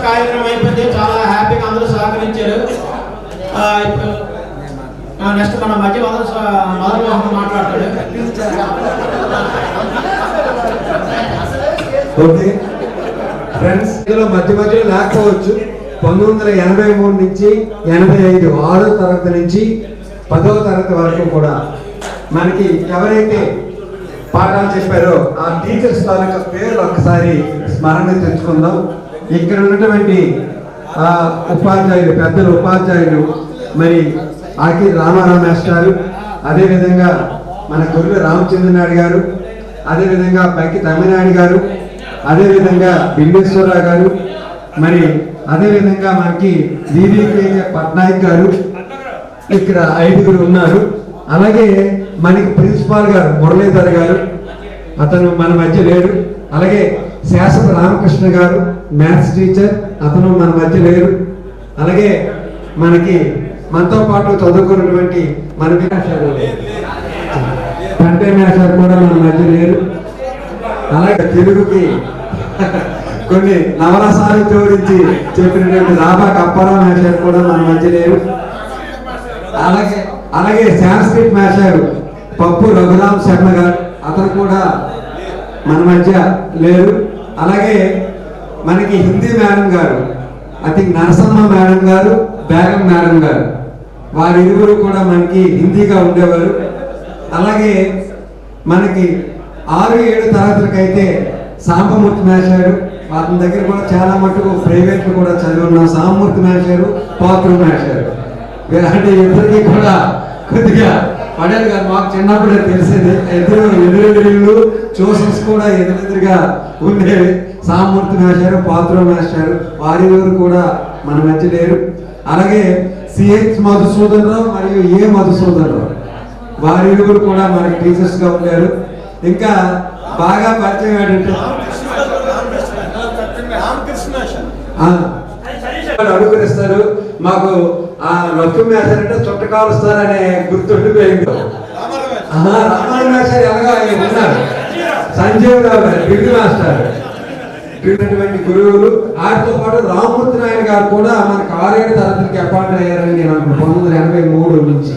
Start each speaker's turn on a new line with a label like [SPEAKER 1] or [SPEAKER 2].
[SPEAKER 1] కార్యక్రమం అయిపోయింది, చాలా హ్యాపీగా అందరూ సహకరించారు. నెక్స్ట్ మన మధ్య మొదలు మాట్లాడతాడు.
[SPEAKER 2] ఓకే ఫ్రెండ్స్, ఇందులో మధ్యలో లేకపోవచ్చు. 1983 నుంచి 85 6వ తరగతి నుంచి 10వ తరగతి వరకు కూడా మనకి ఎవరైతే పాఠాలు చెప్పారో ఆ టీచర్స్ తాలూకా పేర్లు ఒక్కసారి స్మరణ తెచ్చుకుందాం. ఇక్కడ ఉన్నటువంటి ఉపాధ్యాయులు, పెద్దలు ఉపాధ్యాయులు మరి ఆకి రామారావు మాస్టారు, అదేవిధంగా మన గురువు రామచంద్రనాయుడు గారు, అదేవిధంగా పైకి తమిళనాయుడు గారు, అదేవిధంగా బిల్లేశ్వరరావు గారు, మరి అదేవిధంగా మనకి వివికే పట్నాయక్ గారు, ఇక్కడ 5గురు ఉన్నారు. అలాగే మనకి ప్రిన్సిపాల్ గారు మురళీధర్ గారు, అతను మన మధ్య లేరు. అలాగే శాసన రామకృష్ణ గారు మ్యాథ్స్ టీచర్, అతను మన మధ్య లేరు. అలాగే మనతో పాటు చదువుకున్నటువంటి మన కంటే మేషారు కూడా మన మధ్య లేరు. అలాగే తెలుగుకి కొన్ని నవరసాలు జోడించి చెప్పినటువంటి రాబా కప్పారావు మేషారు కూడా మన మధ్య లేరు. అలాగే సాంస్క్రిట్ మేషారు పప్పు రఘురామ్ శర్మ గారు, అతను కూడా మన మధ్య లేరు. అలాగే మనకి హిందీ మేడం గారు, ఐ థింక్ నరసమ్మ మేడం గారు, బేగం మేడం గారు, వారి ఇరువురు కూడా మనకి హిందీగా ఉండేవారు. అలాగే మనకి 6, 7 తరగతులకైతే సాంబమూర్తి మేషారు, వారి దగ్గర కూడా చాలా మటుకు ప్రైవేట్లు కూడా చదివి ఉన్నాం. సాంబమూర్తి మేషారు, పాత్ర మేషారు, అంటే ఇద్దరికి కూడా కొద్దిగా పడేది కాదు. మాకు చిన్నప్పుడే తెలిసేది, ఎదురెదురు ట్యూషన్స్ కూడా ఎదురెదురుగా ఉండేవి. సాంబమూర్తి మేషారు, పాత్ర మేషారు, వారి కూడా మన మధ్య లేరు. అలాగే సిహెచ్ మధుసూదన్ రావు మరియు ఏ మధుసూదన్ రావు, వారి కూడా మనకి టీచర్స్ గా ఉండారు. ఇంకా బాగా పరిచయం ఏంటంటే అనుకరిస్తారు. మాకు ఆ లక్ష్మీ మేషారంటే చుట్టకాలుస్తారనే గుర్తుండిపోయింది. రామారావు మేషారు ఎలాగా ఉన్నారు, సంజీవ్ రావు గారు డిగ్రీ మాస్టర్, గురువులు. వాటితో పాటు రామమూర్తి నాయుడు గారు కూడా మనకు 6, 7 తరగతికి అపాయింట్ అయ్యారని నేను అనుకుంటున్నాను 1983 నుంచి.